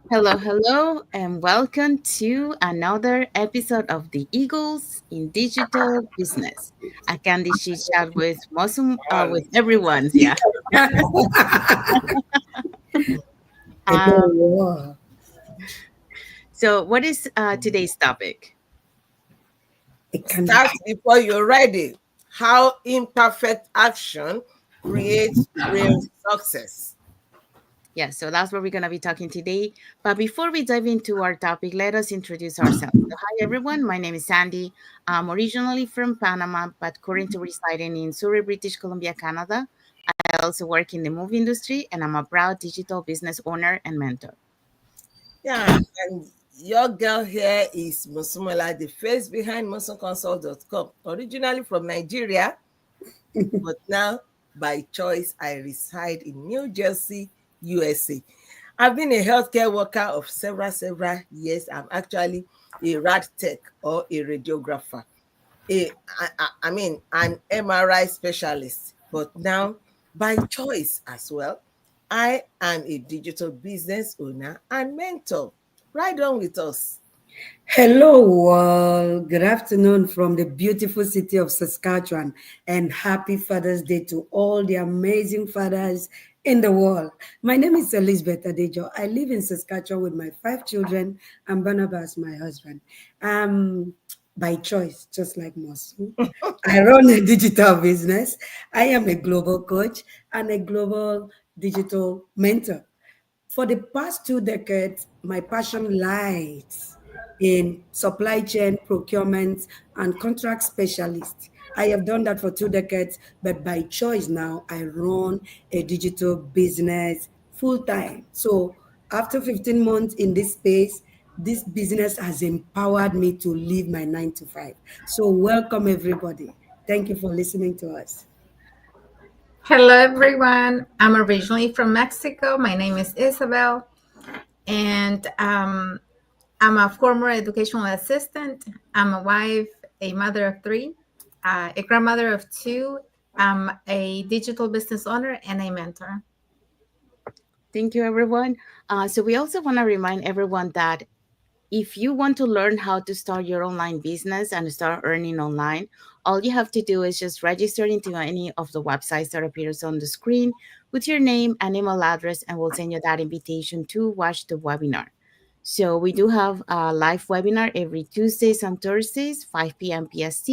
Hello, hello, and welcome to another episode of the Eagles in Digital Business. A Candid chit chat with everyone's, yeah. Um, Hello. so, what is today's topic? It can be. Start before you're ready. How imperfect action creates real success. Yeah, so that's what we're going to be talking today. But before we dive into our topic, let us introduce ourselves. So, hi, everyone. My name is Sandy. I'm originally from Panama, but currently residing in Surrey, British Columbia, Canada. I also work in the movie industry, and I'm a proud digital business owner and mentor. Yeah, and your girl here is Musumola, the face behind musumconsult.com. Originally from Nigeria, but now by choice I reside in New Jersey, USA. I've been a healthcare worker of several years. I'm actually a rad tech or a radiographer. An MRI specialist, but now by choice as well, I am a digital business owner and mentor. Right on with us. Hello, world. Good afternoon from the beautiful city of Saskatchewan, and happy Father's Day to all the amazing fathers in the world. My name is Elizabeth Adejo. I live in Saskatchewan with my 5 children and Barnabas, my husband. By choice, just like Mosu. I run a digital business. I am a global coach and a global digital mentor. For the past 2 decades, my passion lies in supply chain procurement and contract specialist. I have done that for 2 decades, but by choice now, I run a digital business full time. So after 15 months in this space, this business has empowered me to leave my 9 to 5. So welcome everybody. Thank you for listening to us. Hello, everyone. I'm originally from Mexico. My name is Isabel, and I'm a former educational assistant. I'm a wife, a mother of three, a grandmother of two. I'm a digital business owner and a mentor. Thank you, everyone. So, we also want to remind everyone that if you want to learn how to start your online business and start earning online, all you have to do is just register into any of the websites that appears on the screen with your name and email address, and we'll send you that invitation to watch the webinar. So we do have a live webinar every Tuesdays and Thursdays, 5 p.m. PST,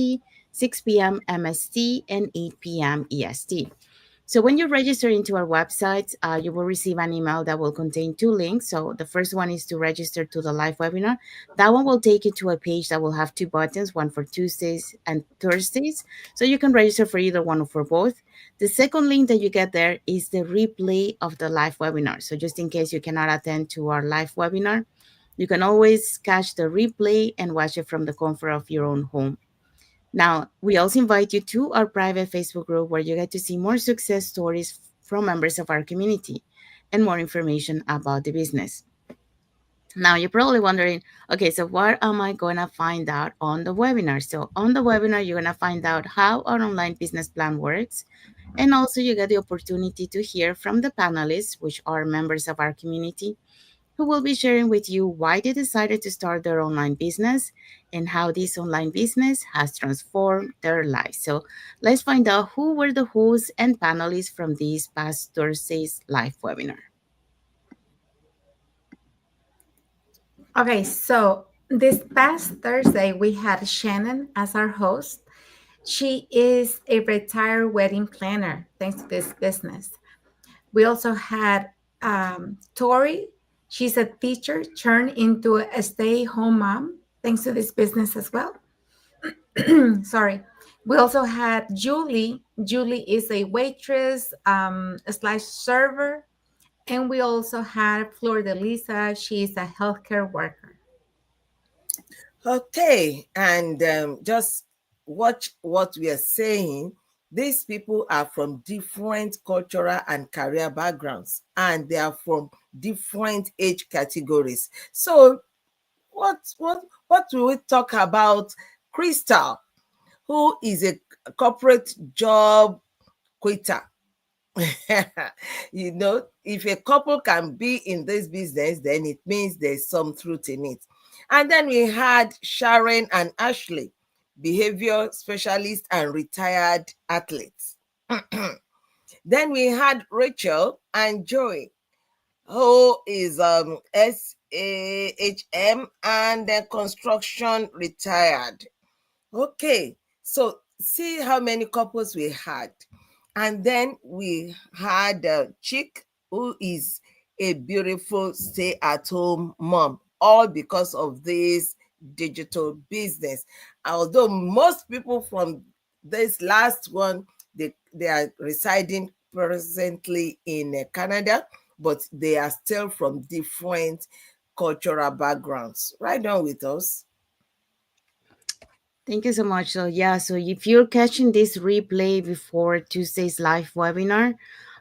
6 p.m. MST, and 8 p.m. EST. So when you register into our website, you will receive an email that will contain two links. So the first one is to register to the live webinar. That one will take you to a page that will have two buttons, one for Tuesdays and Thursdays. So you can register for either one or for both. The second link that you get there is the replay of the live webinar. So just in case you cannot attend to our live webinar, you can always catch the replay and watch it from the comfort of your own home. Now, we also invite you to our private Facebook group where you get to see more success stories from members of our community and more information about the business. Now, you're probably wondering, okay, so what am I going to find out on the webinar? So, on the webinar, you're going to find out how our online business plan works. And also, you get the opportunity to hear from the panelists, which are members of our community, who will be sharing with you why they decided to start their online business and how this online business has transformed their lives. So let's find out who were the hosts and panelists from this past Thursday's live webinar. Okay, so this past Thursday, we had Shannon as our host. She is a retired wedding planner thanks to this business. We also had Tori. She's a teacher turned into a stay-home mom thanks to this business as well. Sorry. We also had Julie. Julie is a waitress slash server. And we also had Flor de Lisa. She is a healthcare worker. Okay, and just watch what we are saying. These people are from different cultural and career backgrounds, and they are from different age categories. So, what will we talk about? Crystal, who is a corporate job quitter, If a couple can be in this business, then it means there's some truth in it. And then we had Sharon and Ashley, behavior specialists and retired athletes. Then we had Rachel and Joey, who is SAHM and then construction retired. Okay, so see how many couples we had. And then we had Chick, who is a beautiful stay at home mom, all because of this digital business. Although most people from this last one, they are residing presently in Canada, but they are still from different cultural backgrounds. Right on with us. Thank you so much. So yeah, so if you're catching this replay before Tuesday's live webinar,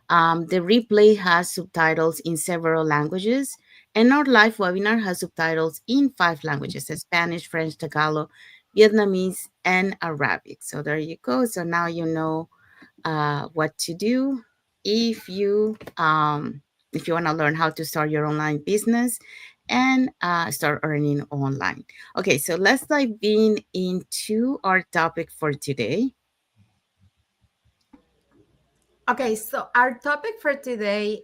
the replay has subtitles in several languages, and our live webinar has subtitles in 5 languages: Spanish, French, Tagalog, Vietnamese, and Arabic. So there you go. So now you know what to do if you want to learn how to start your online business and start earning online. Okay, so let's dive into our topic for today. Okay, so our topic for today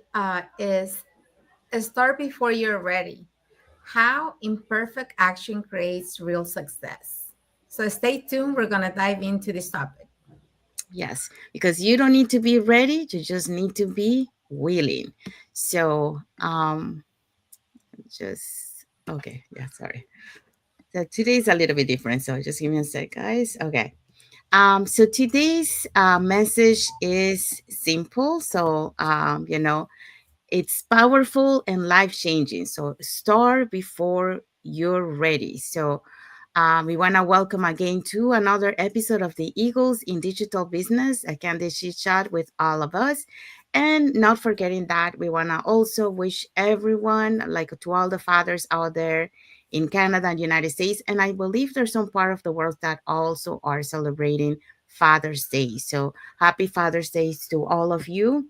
is start before you're ready. How imperfect action creates real success. So stay tuned. We're going to dive into this topic. Yes, because you don't need to be ready, you just need to be willing. So just okay, yeah, sorry. So today's a little bit different, so just give me a sec, guys. Okay. So today's message is simple. So, it's powerful and life changing. So start before you're ready. So we want to welcome again to another episode of the Eagles in Digital Business, a candid chit chat with all of us. And not forgetting that, we want to also wish everyone, like to all the fathers out there in Canada and United States. And I believe there's some part of the world that also are celebrating Father's Day. So happy Father's Day to all of you.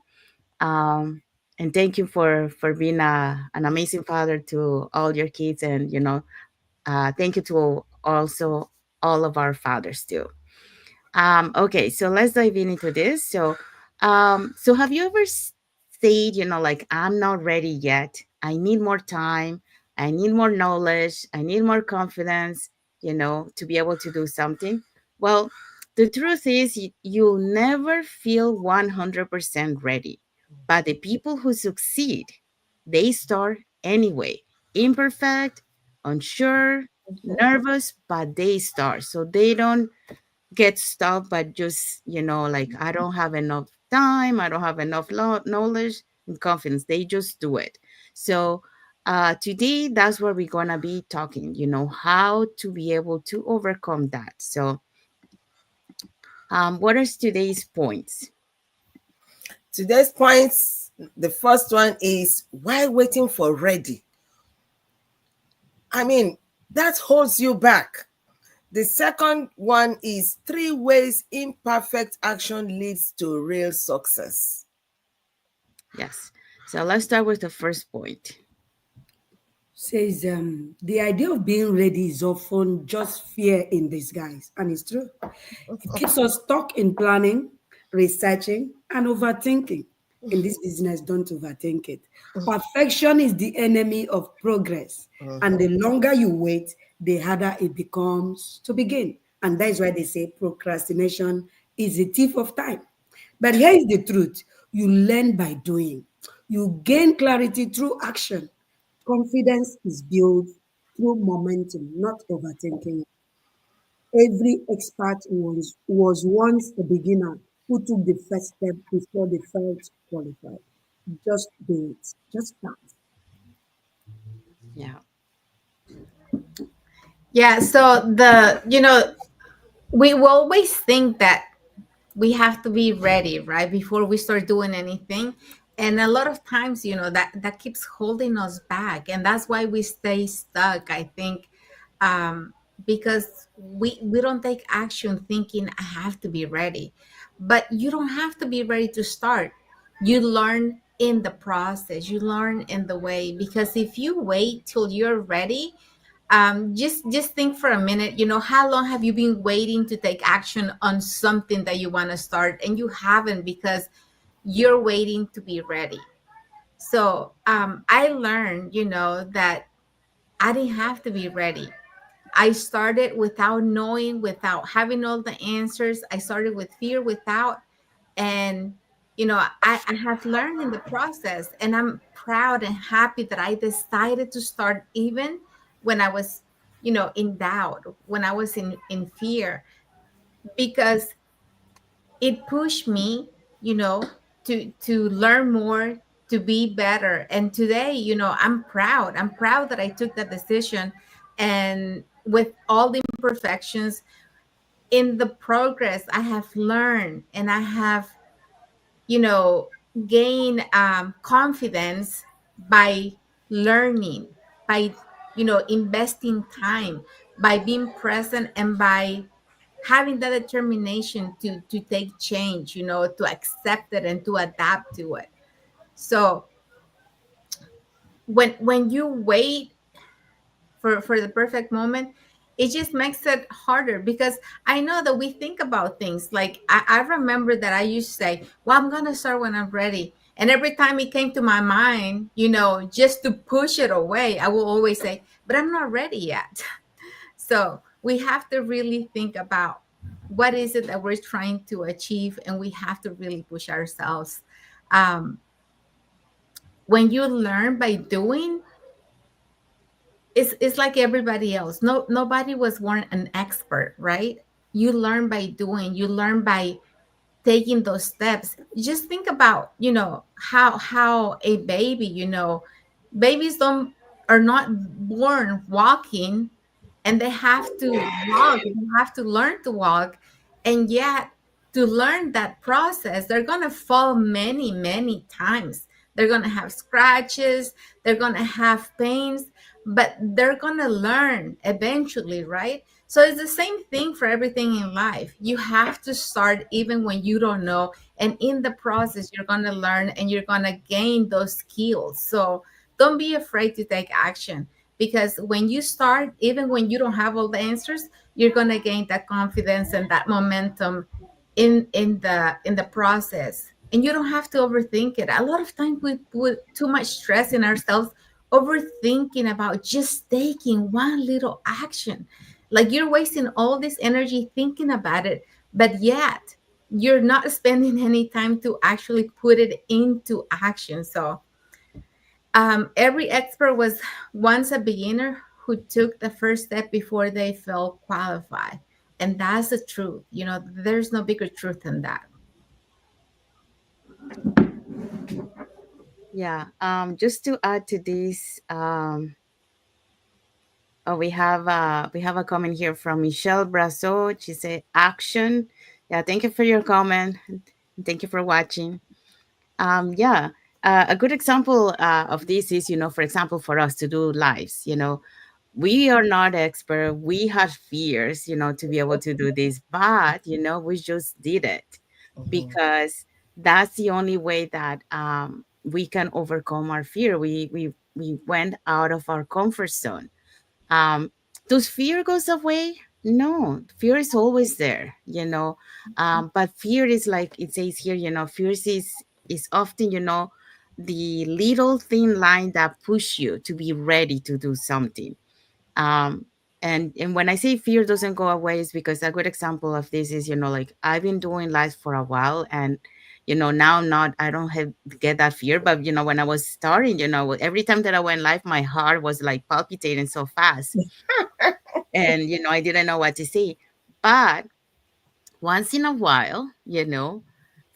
Um, and thank you for being an amazing father to all your kids, and thank you to also all of our fathers too. Okay, so let's dive into this. So have you ever said, like, I'm not ready yet. I need more time. I need more knowledge. I need more confidence, to be able to do something. Well, the truth is, you'll never feel 100% ready. But the people who succeed, they start anyway. Imperfect, unsure, nervous, but they start. So they don't get stuck by just, like, I don't have enough time, I don't have enough knowledge and confidence. They just do it. So today, that's what we're gonna be talking, how to be able to overcome that. So what are today's points? Today's points, the first one is why waiting for ready? I mean, that holds you back. The second one is 3 ways imperfect action leads to real success. Yes. So let's start with the first point. Says the idea of being ready is often just fear in disguise, and it's true. It keeps us stuck in planning, researching, and overthinking. In this business, don't overthink it. Perfection is the enemy of progress, and the longer you wait, the harder it becomes to begin. And that is why they say procrastination is a thief of time. But here is the truth: you learn by doing, you gain clarity through action. Confidence is built through momentum, not overthinking. Every expert was once a beginner who took the first step before they felt qualified. Just do it. Just start. Yeah. Yeah. So we will always think that we have to be ready, right, before we start doing anything. And a lot of times, that keeps holding us back. And that's why we stay stuck, I think, because we don't take action thinking I have to be ready. But you don't have to be ready to start. You learn in the process, you learn in the way, because if you wait till you're ready, just think for a minute, how long have you been waiting to take action on something that you want to start, and you haven't because you're waiting to be ready. So I learned, that I didn't have to be ready. I started without knowing, without having all the answers. I started with fear, without, and I have learned in the process, and I'm proud and happy that I decided to start even when I was, in doubt, when I was in fear, because it pushed me, to learn more, to be better. And today, I'm proud that I took that decision, and with all the imperfections in the progress, I have learned, and I have, you know gain confidence by learning, by investing time, by being present, and by having that determination to take change, to accept it and to adapt to it. So when you wait for the perfect moment, it just makes it harder, because I know that we think about things like, I remember that I used to say, well, I'm gonna start when I'm ready. And every time it came to my mind, just to push it away, I will always say, but I'm not ready yet. So we have to really think about what is it that we're trying to achieve, and we have to really push ourselves. um, when you learn by doing, it's like everybody else. Nobody was born an expert, right? You learn by doing, you learn by taking those steps. Just think about, how a baby, babies don't are not born walking, and they have to walk, they have to learn to walk. And yet, to learn that process, they're going to fall many, many times. They're going to have scratches, they're going to have pains, but they're going to learn eventually, right? So it's the same thing for everything in life. You have to start even when you don't know, and in the process you're going to learn, and you're going to gain those skills. So don't be afraid to take action, because when you start, even when you don't have all the answers, you're going to gain that confidence and that momentum in the process. And you don't have to overthink it. A lot of times we put too much stress in ourselves, overthinking about just taking one little action. Like, you're wasting all this energy thinking about it, but yet you're not spending any time to actually put it into action. So every expert was once a beginner who took the first step before they felt qualified. And that's the truth. There's no bigger truth than that. Yeah. Just to add to this, oh, we have a comment here from Michelle Brasso. She said, "Action." Yeah, thank you for your comment. Thank you for watching. Yeah, a good example of this is, for example, for us to do lives. We are not expert. We had fears, to be able to do this, but we just did it Mhm. because that's the only way that we can overcome our fear. We went out of our comfort zone. um does fear goes away? No, fear is always there, but fear is, like it says here, fear is often, the little thin line that push you to be ready to do something. um and when I say fear doesn't go away, is because a good example of this is, like, I've been doing life for a while, and now not I don't have get that fear. But when I was starting, every time that I went live, my heart was like palpitating so fast, and I didn't know what to say. But once in a while,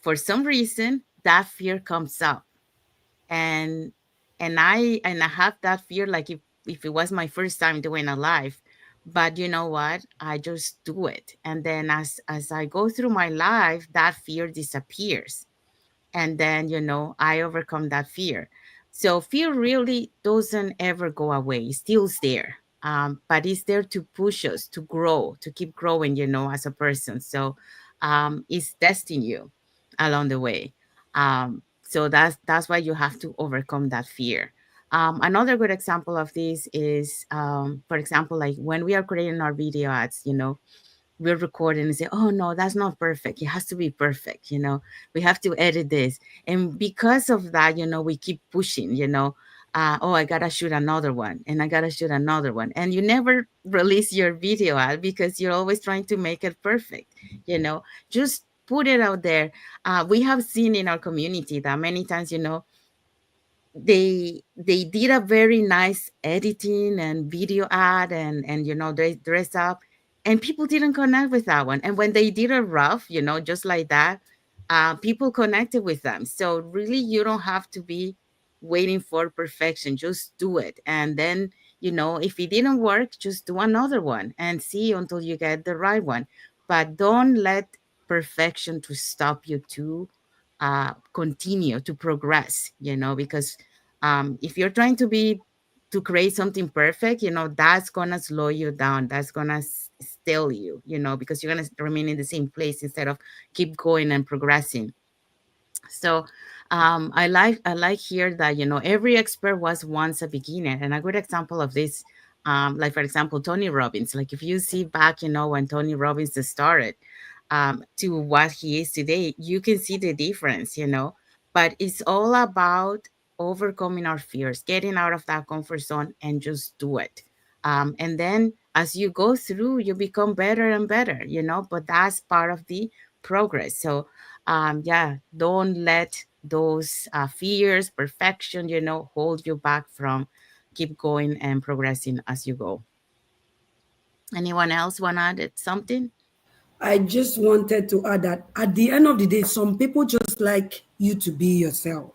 for some reason that fear comes up, and I have that fear, like if it was my first time doing a live. But you know what, I just do it, and then as I go through my life, that fear disappears, and then I overcome that fear. So fear really doesn't ever go away, it's still there. But it's there to push us to grow, to keep growing, as a person. So it's testing you along the way. So that's why you have to overcome that fear. Another good example of this is, for example, like when we are creating our video ads, we're recording and say, oh no, that's not perfect. It has to be perfect. We have to edit this. And because of that, we keep pushing, oh, I gotta shoot another one and I gotta shoot another one. And you never release your video ad because you're always trying to make it perfect, just put it out there. We have seen in our community that many times, they did a very nice editing and video ad, and they dress up, and people didn't connect with that one. And when they did a rough, just like that, people connected with them. So really, you don't have to be waiting for perfection. Just do it, and then, if it didn't work, just do another one and see until you get the right one. But don't let perfection to stop you to continue to progress, because if you're trying to create something perfect, that's gonna slow you down. That's gonna still you, because you're gonna remain in the same place instead of keep going and progressing. So I like here that every expert was once a beginner. And a good example of this, like for example, Tony Robbins. Like if you see back, when Tony Robbins started, to what he is today, you can see the difference. But it's all about overcoming our fears, getting out of that comfort zone, and just do it. And then as you go through, you become better and better. But that's part of the progress. So yeah, don't let those fears, perfection, hold you back from keep going and progressing as you go. Anyone else want to add something? I just wanted to add that at the end of the day, some people just like you to be yourself.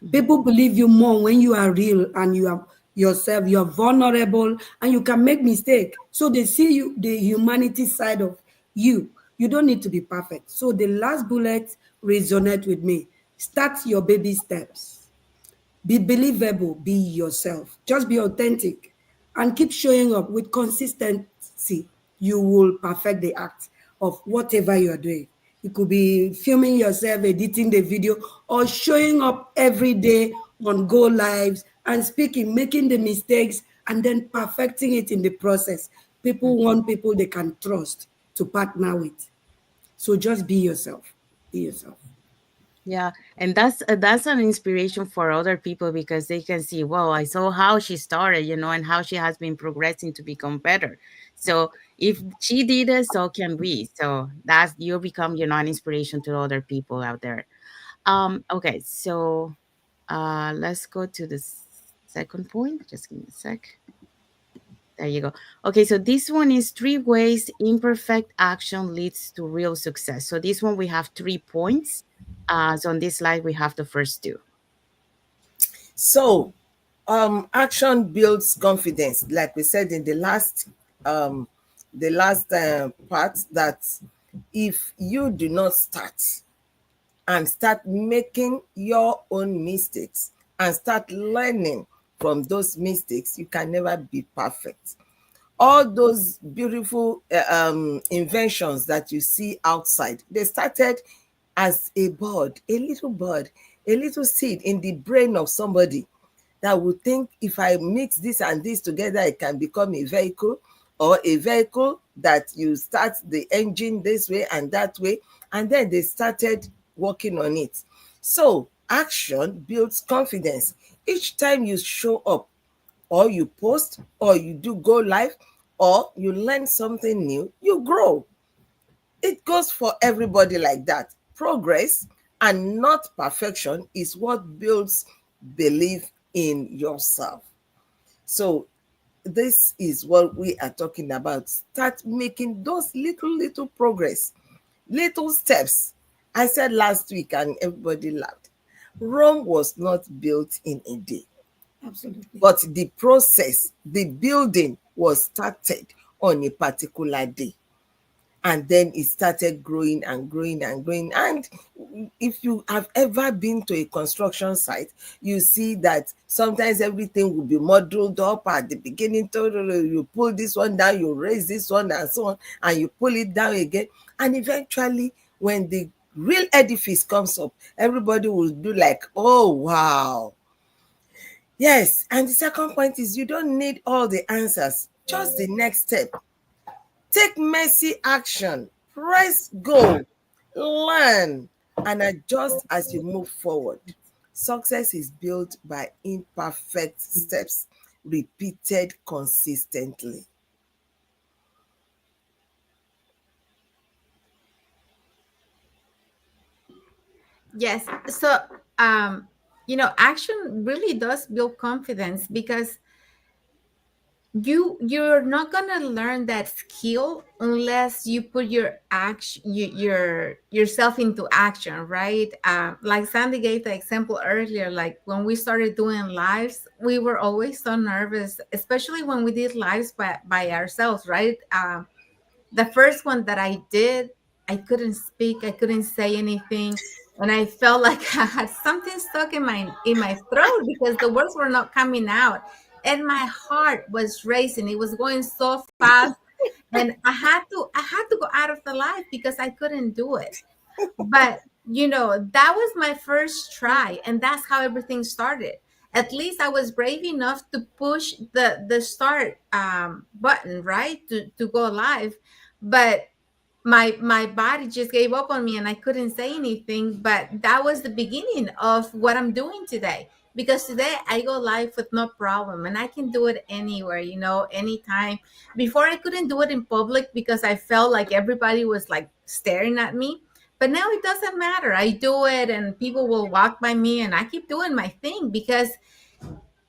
Mhm. People believe you more when you are real and you are yourself, you are vulnerable and you can make mistake. So they see you, the humanity side of you. You don't need to be perfect. So the last bullet resonate with me. Start your baby steps. Be believable, be yourself. Just be authentic and keep showing up with consistency. You will perfect the act of whatever you're doing. It could be filming yourself, editing the video, or showing up every day on Go Lives and speaking, making the mistakes, and then perfecting it in the process. People want people they can trust to partner with. So just be yourself. Be yourself. Yeah, and that's an inspiration for other people because they can see, wow, I saw how she started, and how she has been progressing to become better. So if she did it, so can we. So that's you become, an inspiration to other people out there. Okay, so let's go to the second point. Just give me a sec. There you go. Okay, so this one is 3 ways imperfect action leads to real success. So this one we have 3 points. So on this slide we have the first two. So, action builds confidence, like we said in um, the last part, that if you do not start and start making your own mistakes and start learning from those mistakes, you can never be perfect. All those beautiful inventions that you see outside, they started as a bird, a little seed in the brain of somebody that would think, if I mix this and this together, it can become a vehicle, or a vehicle that you start the engine this way and that way. And then they started working on it. So action builds confidence. Each time you show up, or you post, or you do go live, or you learn something new, you grow. It goes for everybody like that. Progress and not perfection is what builds belief in yourself. So this is what we are talking about. Start making those little progress, little steps. I said last week and everybody laughed. Rome was not built in a day, Absolutely. but the process, the building was started on a particular day. And then it started growing and growing and growing. And if you have ever been to a construction site, you see that sometimes everything will be muddled up at the beginning. You pull this one down, you raise this one, and so on, and you pull it down again. And eventually, when the real edifice comes up, everybody will do like, oh, wow. Yes. And the second point is you don't need all the answers, just the next step. Take messy action, press go, learn, and adjust as you move forward. Success is built by imperfect steps, repeated consistently. Yes. So, um, action really does build confidence because you're not gonna learn that skill unless you put your action yourself into action, right? Like Sandy gave the example earlier, like when we started doing lives, we were always so nervous, especially when we did lives by ourselves, right? The first one that I did, I couldn't speak, I couldn't say anything, and I felt like I had something stuck in my throat because the words were not coming out, and my heart was racing. It was going so fast, and I had to go out of the life because I couldn't do it. But that was my first try, and that's how everything started. At least I was brave enough to push the start button, right, to go live. But my body just gave up on me and I couldn't say anything. But that was the beginning of what I'm doing today, because today I go live with no problem and I can do it anywhere, anytime. Before, I couldn't do it in public because I felt like everybody was like staring at me. But now it doesn't matter. I do it and people will walk by me and I keep doing my thing because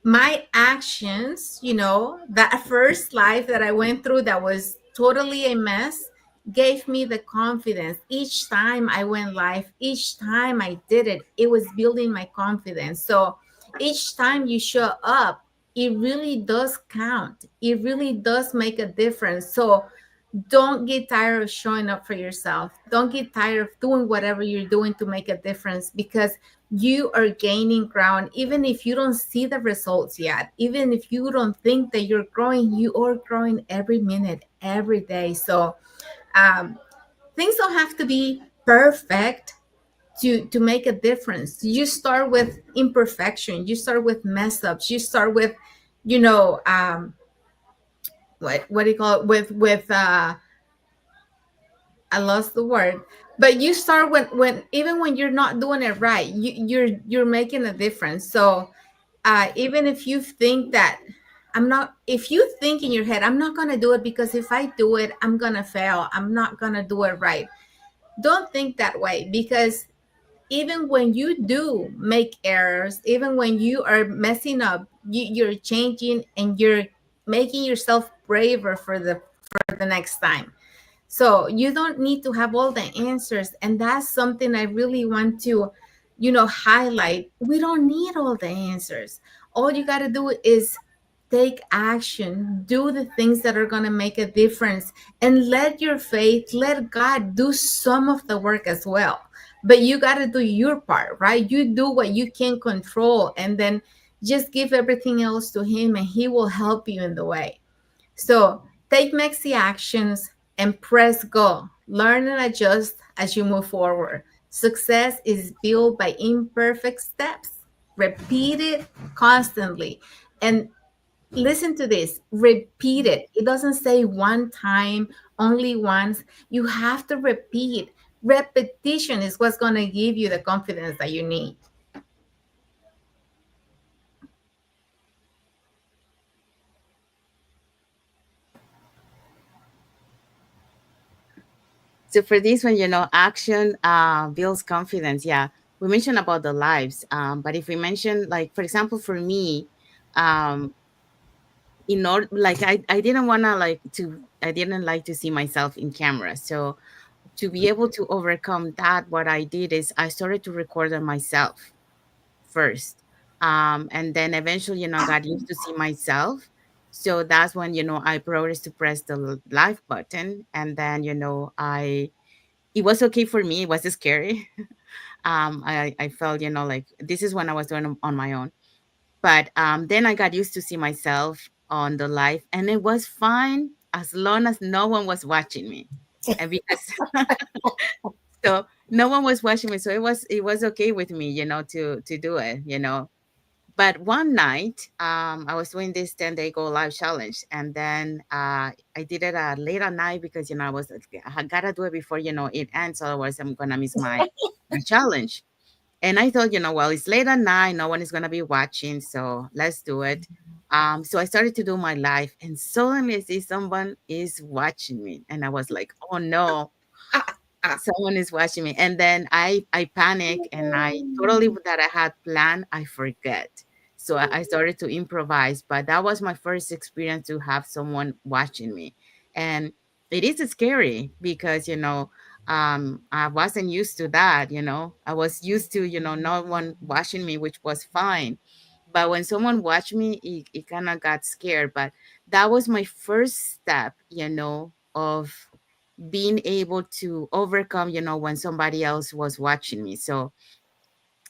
my actions, that first life that I went through that was totally a mess, gave me the confidence. Each time I went live, each time I did it, it was building my confidence. So each time you show up, it really does count. It really does make a difference. So don't get tired of showing up for yourself. Don't get tired of doing whatever you're doing to make a difference, because you are gaining ground. Even if you don't see the results yet, even if you don't think that you're growing, you are growing every minute, every day. So um, things don't have to be perfect to make a difference. You start with imperfection, you start with mess ups, you start with you know what do you call it, with I lost the word. But you start when even when you're not doing it right, you're making a difference. So even if you think that I'm not, if you think in your head, I'm not gonna do it because if I do it, I'm gonna fail, I'm not gonna do it right. Don't think that way, because even when you do make errors, even when you are messing up, you're changing and you're making yourself braver for the next time. So you don't need to have all the answers. And that's something I really want to, highlight. We don't need all the answers. All you got to do is take action, do the things that are going to make a difference, and let your faith, let God do some of the work as well. But you got to do your part, right? You do what you can control, and then just give everything else to Him, and He will help you in the way. So take messy actions and press go. Learn and adjust as you move forward. Success is built by imperfect steps. Repeat it constantly. And listen to this, repeat it. It doesn't say one time, only once. You have to repeat. Repetition is what's going to give you the confidence that you need. So for this one, action builds confidence. Yeah, we mentioned about the lives, but if we mention, like, for example, for me, um, in order, like, I didn't want to like to I didn't like to see myself in camera. So to be able to overcome that, what I did is I started to record on myself first, and then eventually, got used to see myself. So that's when, I progressed to press the live button, and then, I it was okay for me. It was scary. I felt, like this is when I was doing it on my own. But then I got used to see myself on the live, and it was fine as long as no one was watching me. And because so no one was watching me, so it was okay with me, to do it, But one night, I was doing this 10-day go live challenge, and then I did it late at night because I gotta do it before it ends, otherwise I'm gonna miss my challenge. And I thought, well, it's late at night, no one is gonna be watching, so let's do it. So I started to do my live, and suddenly I see someone is watching me, and I was like, oh no, Ah, ah. someone is watching me. And then I panic, and I totally that I had planned, I forget. So I started to improvise, but that was my first experience to have someone watching me. And it is scary because I wasn't used to that. I was used to no one watching me, which was fine. But when someone watched me, it kind of got scared. But that was my first step, of being able to overcome, when somebody else was watching me. So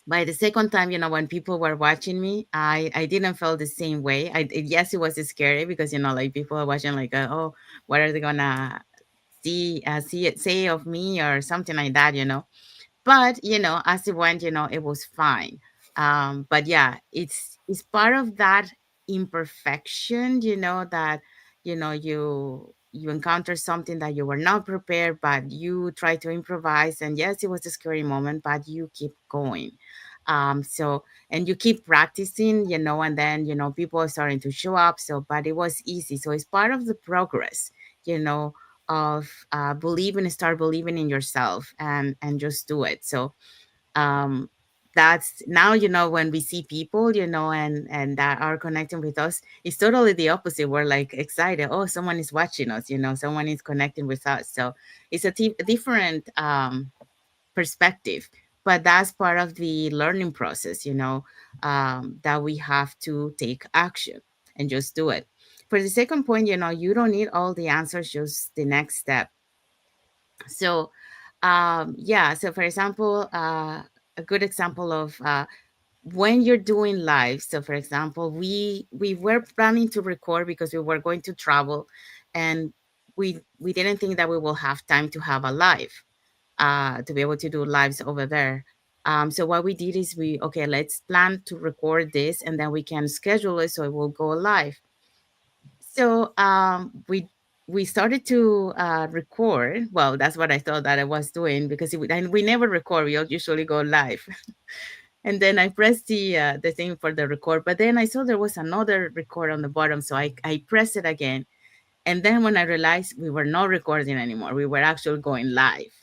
by the second time, when people were watching me, I didn't feel the same way. Yes, it was scary because, like people are watching, like, oh, what are they gonna see it say of me or something like that, but as it went, it was fine. But yeah, it's part of that imperfection, that you encounter something that you were not prepared, but you try to improvise. And yes, it was a scary moment, but you keep going. So, and you keep practicing, and then people are starting to show up. So, but it was easy. So it's part of the progress, you know of start believing in yourself, and just do it. So um that's now, when we see people, and that are connecting with us, it's totally the opposite. We're like excited, oh, someone is watching us, someone is connecting with us. So it's a different perspective. But that's part of the learning process, that we have to take action and just do it. For the second point, you don't need all the answers, just the next step. So yeah, so for example, a good example of when you're doing live. So for example, we were planning to record because we were going to travel, and we didn't think that we will have time to have a live, to be able to do lives over there. So what we did is, okay, let's plan to record this, and then we can schedule it so it will go live. So we started to record. Well, that's what I thought that I was doing, because and we never record. We all usually go live. And then I pressed the thing for the record, but then I saw there was another record on the bottom, so I pressed it again. And then when I realized we were not recording anymore, we were actually going live.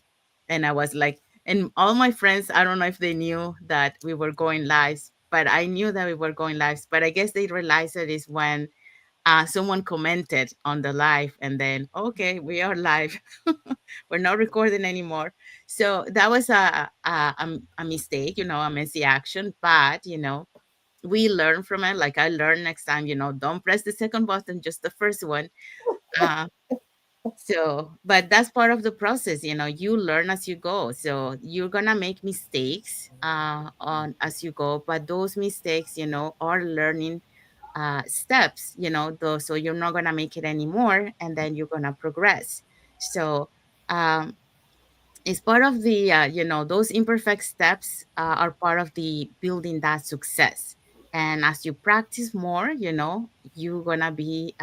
And I was like, and all my friends, I don't know if they knew that we were going live, but I knew that we were going live. But I guess they realized it is when someone commented on the live, and then, okay, we are live. We're not recording anymore. So that was a mistake, a messy action. But we learn from it. Like, I learned next time, don't press the second button, just the first one. uh, so, but that's part of the process. You learn as you go. So you're gonna make mistakes on as you go, but those mistakes, are learning steps. So you're not gonna make it anymore, and then you're gonna progress. So um, it's part of the those imperfect steps are part of the building that success. And as you practice more, you're gonna be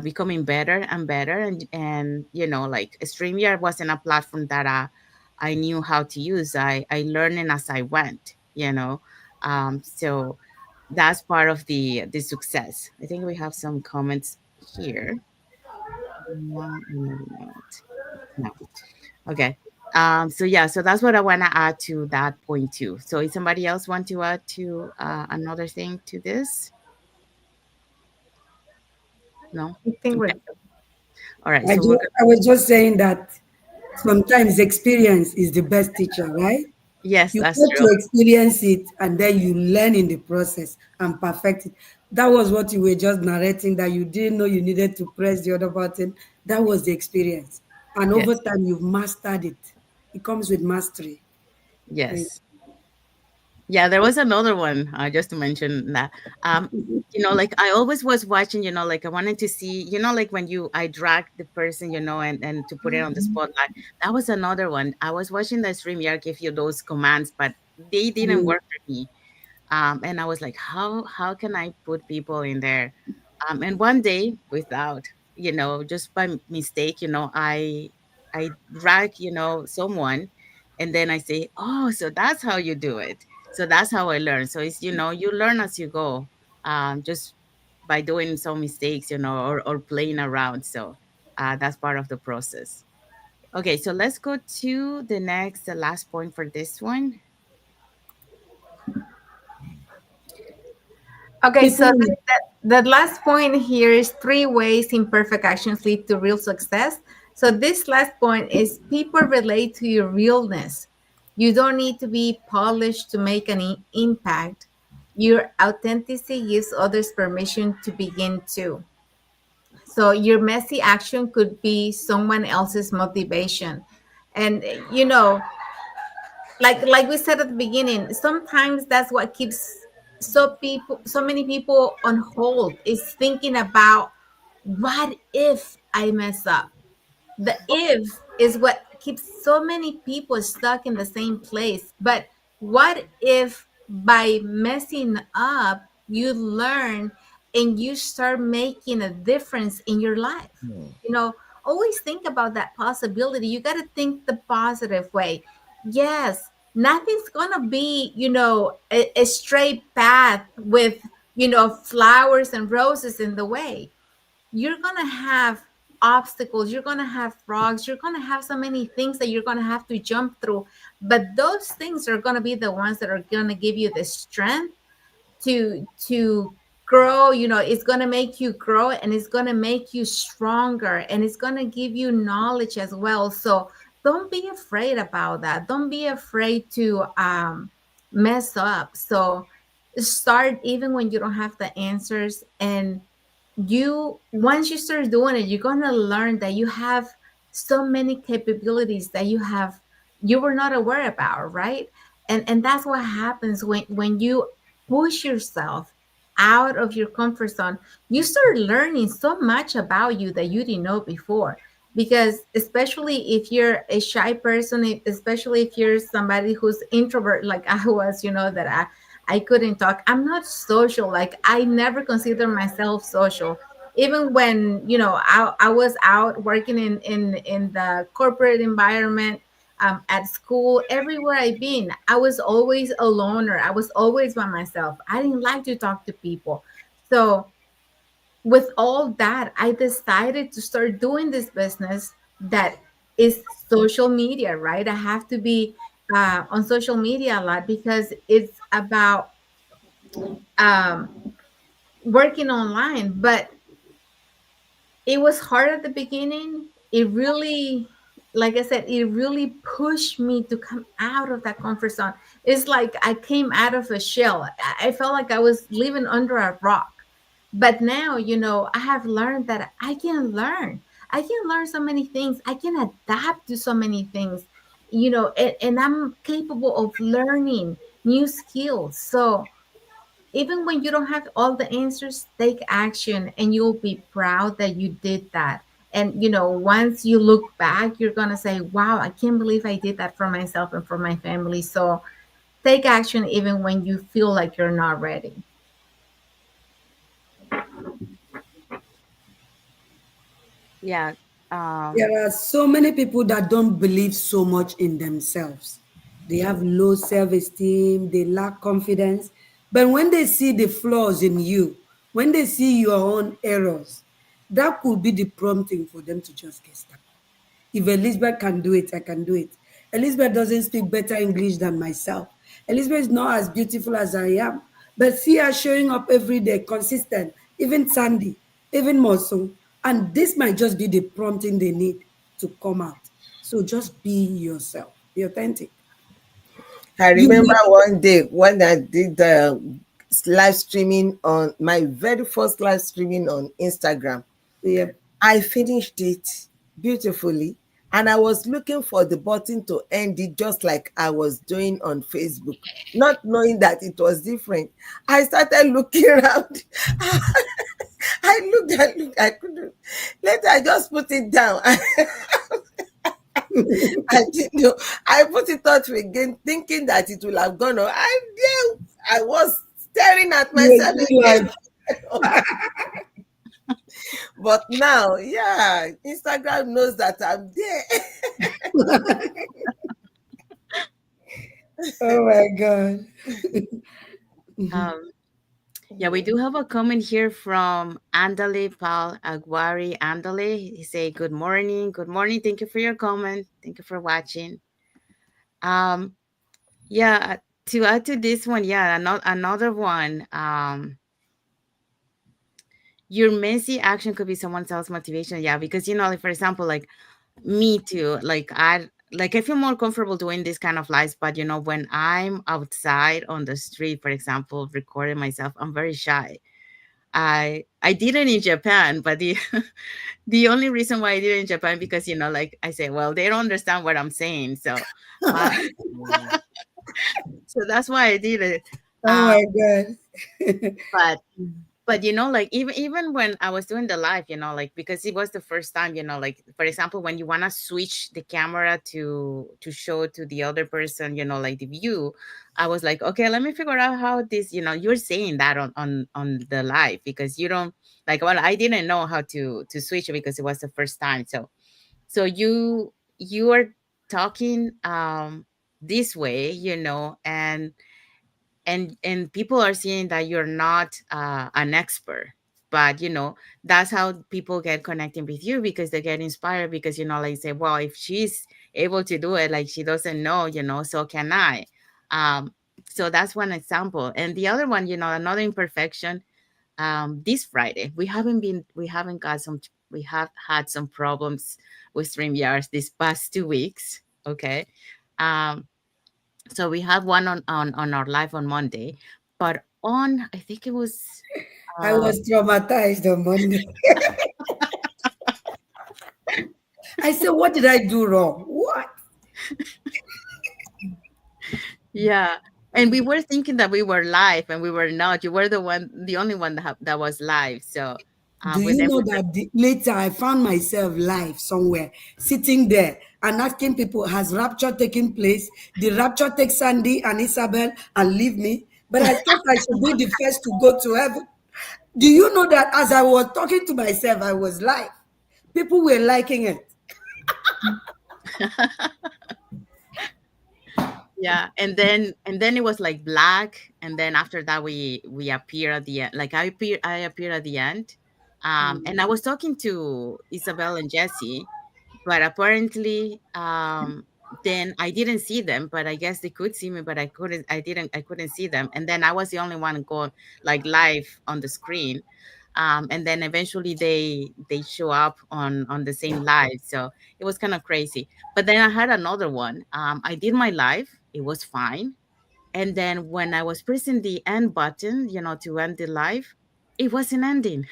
becoming better and better. And like StreamYard wasn't a platform that I knew how to use. I learned it as I went. So that's part of the success. I think we have some comments here. Maybe not. No. Okay. So yeah, so that's what I want to add to that point too. So if somebody else want to add to another thing to this? No? I think we're Okay. All right. I So we're just, gonna, I was just saying that sometimes experience is the best teacher, right? yes, You that's get true. to experience it and then you learn in the process and perfect it. That was what you were just narrating, that you didn't know you needed to press the other button. That was the experience. And over Yes. time, you've mastered it. It comes with mastery. Thank Yes. Yeah, there was another one, just to mention that. Um, like I always was watching, like I wanted to see, like when I drag the person, and to put it on the spotlight. That was another one. I was watching the stream, yeah, give you those commands, but they didn't Mm, work for me. And I was like, how can I put people in there? And one day, without, just by mistake, I drag, someone, and then I say, oh, so that's how you do it. So that's how I learn. So it's, you learn as you go, just by doing some mistakes, or playing around. So that's part of the process. Okay, so let's go to the last point for this one. Okay, so people, the last point here is three ways imperfect actions lead to real success. So this last point is people relate to your realness. You don't need to be polished to make an impact. Your authenticity gives others permission to begin too. So your messy action could be someone else's motivation. And you know, like we said at the beginning, sometimes that's what keeps so many people on hold is thinking about what if I mess up. The if is what keeps so many people stuck in the same place. But what if by messing up you learn and you start making a difference in your life? Hmm. you know Always think about that possibility. You got to think the positive way. Yes, nothing's gonna be a straight path with flowers and roses in the way. You're going to have obstacles, you're going to have frogs, you're going to have so many things that you're going to have to jump through. But those things are going to be the ones that are going to give you the strength to grow. It's going to make you grow, and it's going to make you stronger, and it's going to give you knowledge as well. So don't be afraid about that. Don't be afraid to mess up. So start even when you don't have the answers. And you once you start doing it, you're going to learn that you have so many capabilities that you were not aware about, right? And that's what happens when you push yourself out of your comfort zone. You start learning so much about you that you didn't know before. Because especially if you're a shy person, especially if you're somebody who's introvert like I was, that I couldn't talk. I'm not social. Like I never consider myself social. Even when I was out working in the corporate environment, at school, everywhere I've been, I was always a loner. I was always by myself. I didn't like to talk to people. So with all that, I decided to start doing this business that is social media, right? I have to be on social media a lot because it's about um, working online. But it was hard at the beginning. It really, like I said, it really pushed me to come out of that comfort zone. It's like I came out of a shell. I felt like I was living under a rock. But now, I have learned that I can learn. I can learn so many things. I can adapt to so many things, and I'm capable of learning new skills. So, even when you don't have all the answers, take action and you'll be proud that you did that. And once you look back, you're going to say, wow, I can't believe I did that for myself and for my family. So take action even when you feel like you're not ready. Yeah. Um, there are so many people that don't believe so much in themselves. They have low self esteem, they lack confidence. But when they see the flaws in you, when they see your own errors, that could be the prompting for them to just get started. If Elizabeth can do it, I can do it. Elizabeth doesn't speak better English than myself. Elizabeth is not as beautiful as I am. But see her showing up every day, consistent, even Sandy, even Mosu. And this might just be the prompting they need to come out. So just be yourself, be authentic. I You remember may, one day when I did the live streaming on my very first live streaming on Instagram. yeah, I finished it beautifully. And I was looking for the button to end it, just like I was doing on Facebook, not knowing that it was different. I started looking around. I looked, I couldn't. Later, I just put it down. I didn't know. I put it out again, thinking that it will have gone on. I was staring at You were myself still again. like, But now, yeah, Instagram knows that I'm there. oh my God. Um, yeah, we do have a comment here from Andale Pal Aguari Andale. He say, "Good morning, good morning. Thank you for your comment. Thank you for watching." Um, yeah, to add to this one, yeah, another one. Your messy action could be someone else's motivation. Yeah, because like for example, like me too. Like I feel more comfortable doing this kind of lives, but when I'm outside on the street, for example, recording myself, I'm very shy. I did it in Japan, but the the only reason why I did it in Japan because like I say, well, they don't understand what I'm saying, so uh, Mm. so that's why I did it. Oh Um, my God. but like even when I was doing the live, like because it was the first time, like for example, when you want to switch the camera to show to the other person, like the view, I was like, okay, let me figure out how this, you're saying that on the live because you don't like, well, I didn't know how to switch it because it was the first time. So you are talking this way, and people are seeing that you're not an expert, but that's how people get connecting with you because they get inspired because like say, well, if she's able to do it, like she doesn't know, so can I. So that's one example, and the other one, another imperfection. This Friday we haven't got some we have had some problems with StreamYards these past 2 weeks. Okay. um so we had one on our live on Monday, but on I think it was I was um traumatized on Monday. I said, what did I do wrong? What? yeah, and we were thinking that we were live and we were not. You were the only one that was live. So Do with you them know we that later I found myself live somewhere, sitting there and asking people, has rapture taken place? Did rapture take Sandy and Isabel and leave me? But I thought I should be the first to go to heaven. Do you know that as I was talking to myself, I was live? People were liking it. yeah, and then it was like black, and then after that we appear at the end. Like I appear at the end. And I was talking to Isabel and Jesse, but apparently then I didn't see them, but I guess they could see me, but I couldn't see them, and then I was the only one going like live on the screen. And then eventually they show up on the same live, so it was kind of crazy. But then I had another one. I did my live, it was fine, and then when I was pressing the end button, to end the live, it wasn't ending.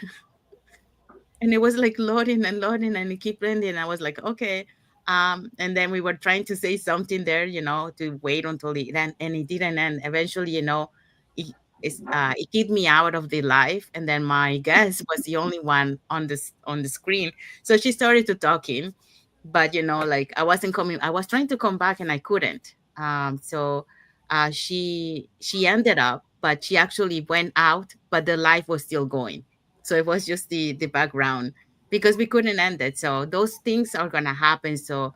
And it was like loading and loading and it keep ending. I was like, okay. And then we were trying to say something there, to wait until it end, and it didn't end. Eventually, it, it kicked me out of the live, and then my guest was the only one on the screen. So she started to talking, but like I wasn't coming. I was trying to come back and I couldn't. So she ended up, but she actually went out, but the live was still going, so it was just the background because we couldn't end it. So those things are gonna happen. So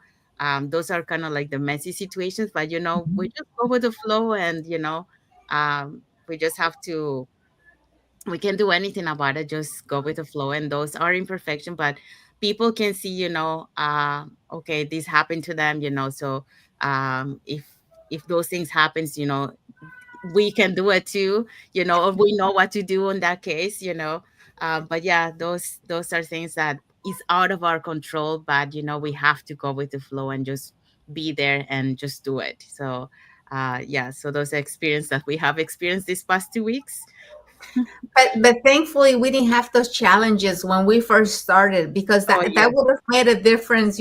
those are kind of like the messy situations, but we just go with the flow, and we just have to. We can't do anything about it. Just go with the flow, and those are imperfection. But people can see, okay, this happened to them, So if those things happens, we can do it too, or we know what to do in that case, but yeah, those are things that is out of our control, but we have to go with the flow and just be there and just do it. So yeah, so those experience that we have experienced these past 2 weeks. But thankfully we didn't have those challenges when we first started, because Oh that yeah. would have made a difference,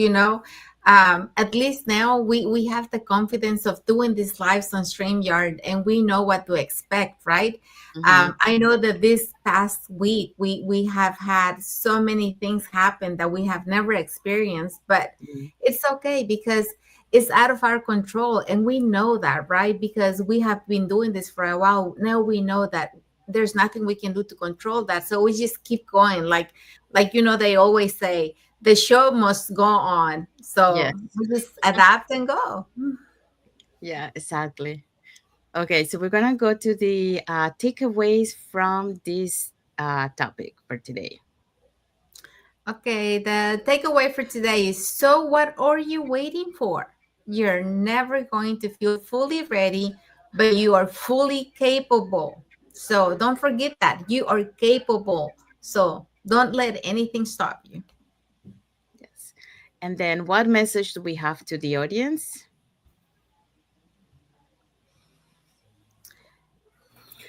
At least now we have the confidence of doing these lives on StreamYard, and we know what to expect, right? Mm-hmm. I know that this past week we have had so many things happen that we have never experienced, but it's okay because it's out of our control, and we know that, right? Because we have been doing this for a while now. We know that there's nothing we can do to control that, so we just keep going, like they always say, the show must go on. Yes. So we just adapt and go. Yeah, exactly. Okay, so we're gonna go to the takeaways from this topic for today. Okay, the takeaway for today is, so what are you waiting for? You're never going to feel fully ready, but you are fully capable. So don't forget that you are capable. So don't let anything stop you. Yes. And then what message do we have to the audience?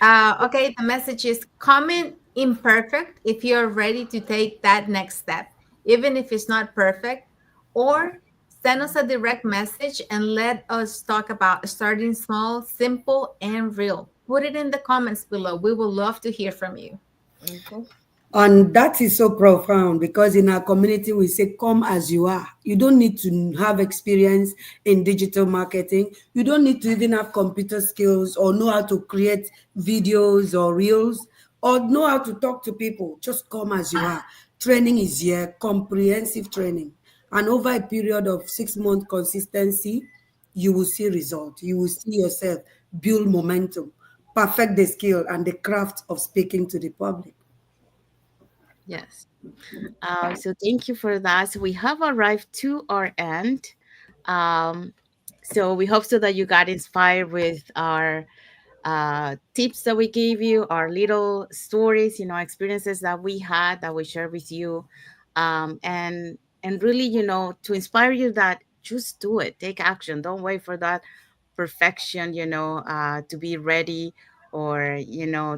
Okay, the message is, comment imperfect if you're ready to take that next step, even if it's not perfect, or send us a direct message and let us talk about starting small, simple, and real. Put it in the comments below. We will love to hear from you. Mhm. And that is so profound because in our community, we say, come as you are. You don't need to have experience in digital marketing. You don't need to even have computer skills or know how to create videos or reels or know how to talk to people. Just come as you are. Training is here, comprehensive training. And over a period of 6 months consistency, you will see results. You will see yourself build momentum, perfect the skill and the craft of speaking to the public. Yes. So thank you for that. So we have arrived to our end. Um, so we hope so that you got inspired with our tips that we gave you, our little stories, experiences that we had that we share with you, and really, to inspire you that just do it, take action, don't wait for that perfection, to be ready or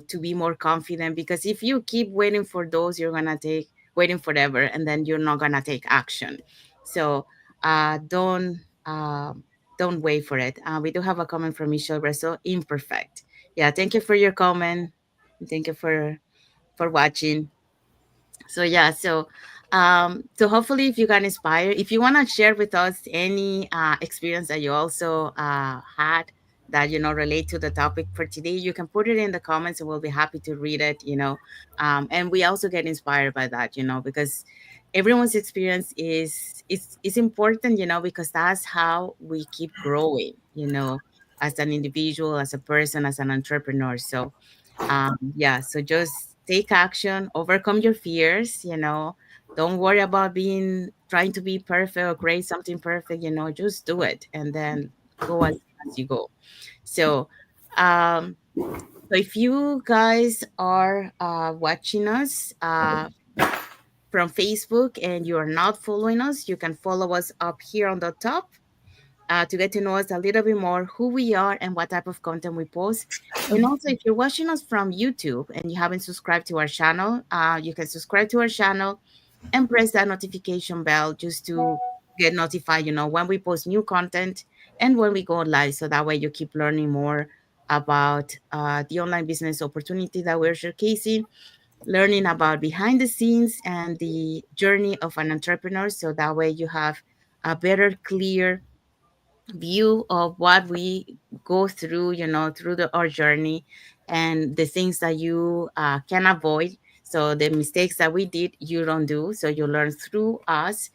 to be more confident. Because if you keep waiting for those, you're gonna take waiting forever, and then you're not gonna take action. So uh, don't. Uh, don't wait for it. We do have a comment from Michelle Bresso, imperfect. Yeah, thank you for your comment. Thank you for watching. So yeah, so hopefully if you got inspired, if you want to share with us any experience that you also had that relate to the topic for today, you can put it in the comments and we'll be happy to read it. And we also get inspired by that, because everyone's experience is important, because that's how we keep growing, as an individual, as a person, as an entrepreneur. So yeah, so just take action, overcome your fears, don't worry about trying to be perfect or create something perfect, just do it and then go as you go. So um so if you guys are watching us from Facebook and you are not following us, you can follow us up here on the top to get to know us a little bit more, who we are and what type of content we post. And also, if you're watching us from YouTube and you haven't subscribed to our channel, you can subscribe to our channel and press that notification bell just to get notified, when we post new content and when we go live. So that way you keep learning more about the online business opportunity that we're showcasing, learning about behind the scenes and the journey of an entrepreneur. So that way you have a better, clear view of what we go through, through our journey and the things that you can avoid. So the mistakes that we did, you don't do. So you learn through us.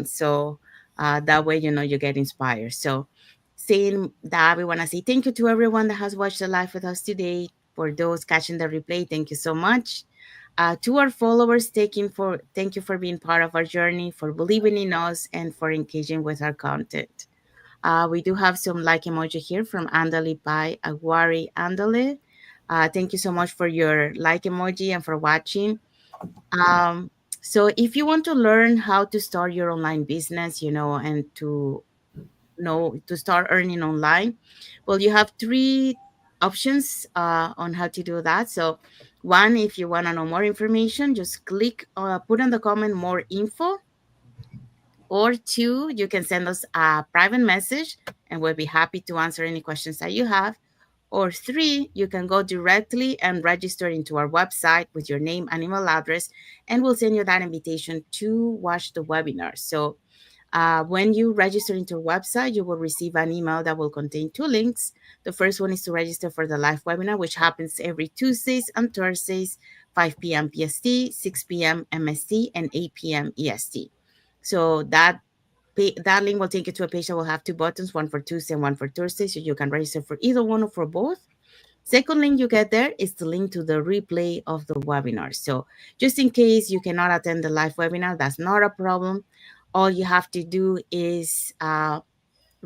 So that way, you get inspired. So saying that, we want to say thank you to everyone that has watched the live with us today. For those catching the replay, thank you so much. To our followers, thank you for being part of our journey, for believing in us, and for engaging with our content. We do have some like emoji here from Andale by Aguari Andale. Thank you so much for your like emoji and for watching. Um, so if you want to learn how to start your online business, and to know to start earning online, well, you have three options on how to do that. So one, if you want to know more information, just put in the comment more info, Or two, you can send us a private message and we'll be happy to answer any questions that you have. Or three, you can go directly and register into our website with your name and email address, and we'll send you that invitation to watch the webinar. So when you register into our website, you will receive an email that will contain two links. The first one is to register for the live webinar, which happens every Tuesdays and Thursdays, 5 p.m. PST, 6 p.m. MST, and 8 p.m. EST. So that link will take you to a page that will have two buttons, one for Tuesday and one for Thursday, so you can register for either one or for both. Second link you get there is the link to the replay of the webinar. So just in case you cannot attend the live webinar, that's not a problem. All you have to do is click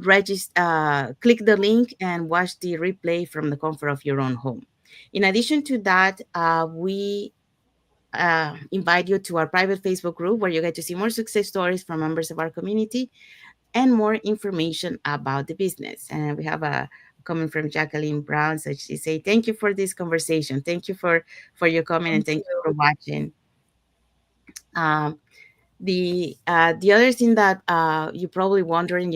the link and watch the replay from the comfort of your own home. In addition to that, we invite you to our private Facebook group where you get to see more success stories from members of our community and more information about the business. And we have a comment from Jacqueline Brown. So she say, thank you for this conversation. Thank you for your comment and Thank thank you you. for watching. Um, the other thing that you're probably wondering,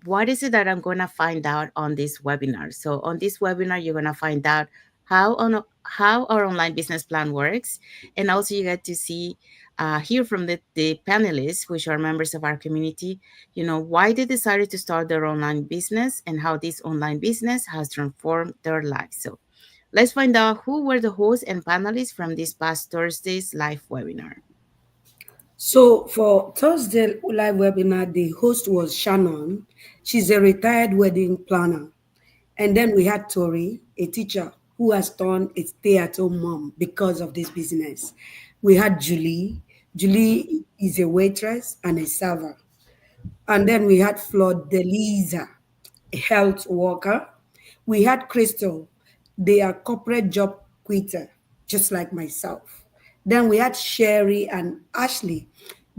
what is it that I'm going to find out on this webinar? So on this webinar, you're going to find out how our online business plan works, and also you get to see hear from the panelists, which are members of our community, why they decided to start their online business and how this online business has transformed their lives. So let's find out who were the hosts and panelists from this past Thursday's live webinar. So for Thursday live webinar, the host was Shannon. She's a retired wedding planner. And then we had Tori, a teacher who has turned a stay-at-home mom because of this business. We had Julie. Julie is a waitress and a server. And then we had Flordelisa, a health worker. We had Crystal, they are corporate job quitter, just like myself. Then we had Sherry and Ashley,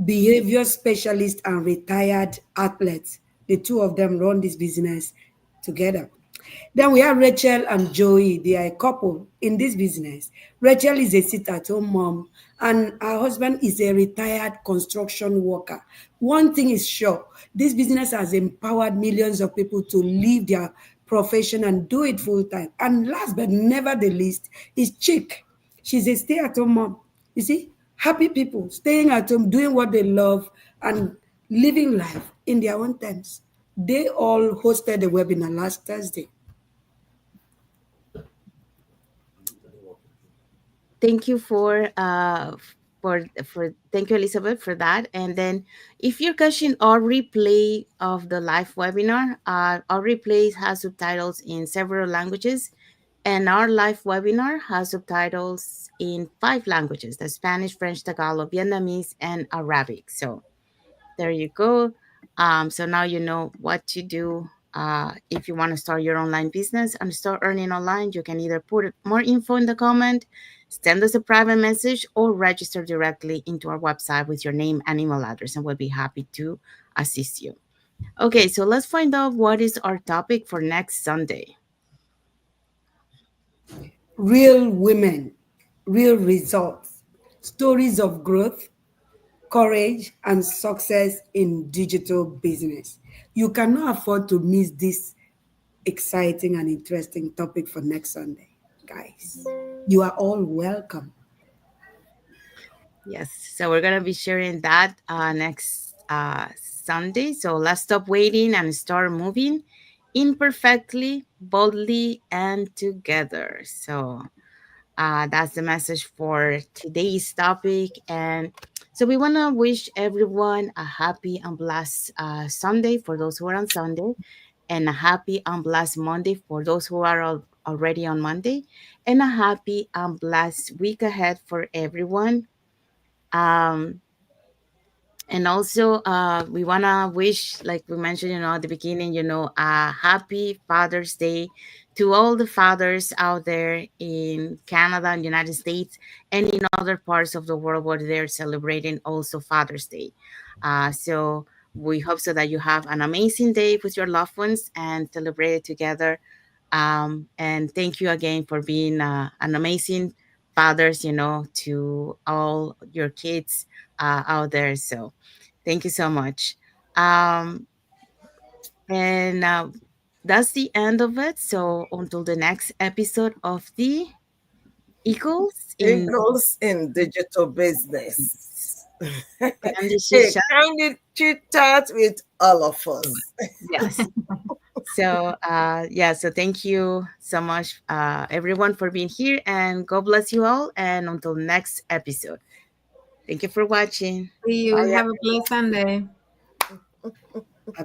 behavior specialist and retired athletes. The two of them run this business together. Then we have Rachel and Joey. They are a couple in this business. Rachel is a sit-at-home mom, and her husband is a retired construction worker. One thing is sure, this business has empowered millions of people to leave their profession and do it full time. And last but never the least is Chick. She's a stay-at-home mom. You see, happy people staying at home, doing what they love, and living life in their own terms. They all hosted a webinar last Thursday. Thank you for thank you, Elizabeth, for that. And then if you're catching our replay of the live webinar, our replay has subtitles in several languages, and our live webinar has subtitles in 5 languages: the Spanish, French, Tagalog, Vietnamese, and Arabic. So there you go. So now you know what to do if you want to start your online business and start earning online. You can either put more info in the comment, send us a private message, or register directly into our website with your name and email address, and we'll be happy to assist you. Okay, so let's find out what is our topic for next Sunday. Real women, real results, stories of growth, courage, and success in digital business. You cannot afford to miss this exciting and interesting topic for next Sunday, guys. You are all welcome. Yes, so we're gonna be sharing that next Sunday. So let's stop waiting and start moving imperfectly, boldly, and together. So that's the message for today's topic. And so we want to wish everyone a happy and blessed Sunday for those who are on Sunday, and a happy and blessed Monday for those who are already on Monday, and a happy and blessed week ahead for everyone. Um, and also, we want to wish, like we mentioned, at the beginning, a happy Father's Day to all the fathers out there in Canada and United States and in other parts of the world where they're celebrating also Father's Day. So we hope so that you have an amazing day with your loved ones and celebrate it together. And thank you again for being an amazing fathers, to all your kids out there. So Thank you so much. Um, and that's the end of it. So until the next episode of the Eagles in Eagles in digital business. Candy A Shisha. candid chit chat with all of us. Yes. So yeah, so thank you so much, everyone, for being here, and God bless you all. And until next episode, thank you for watching. See you. Bye. Have a blessed Sunday. A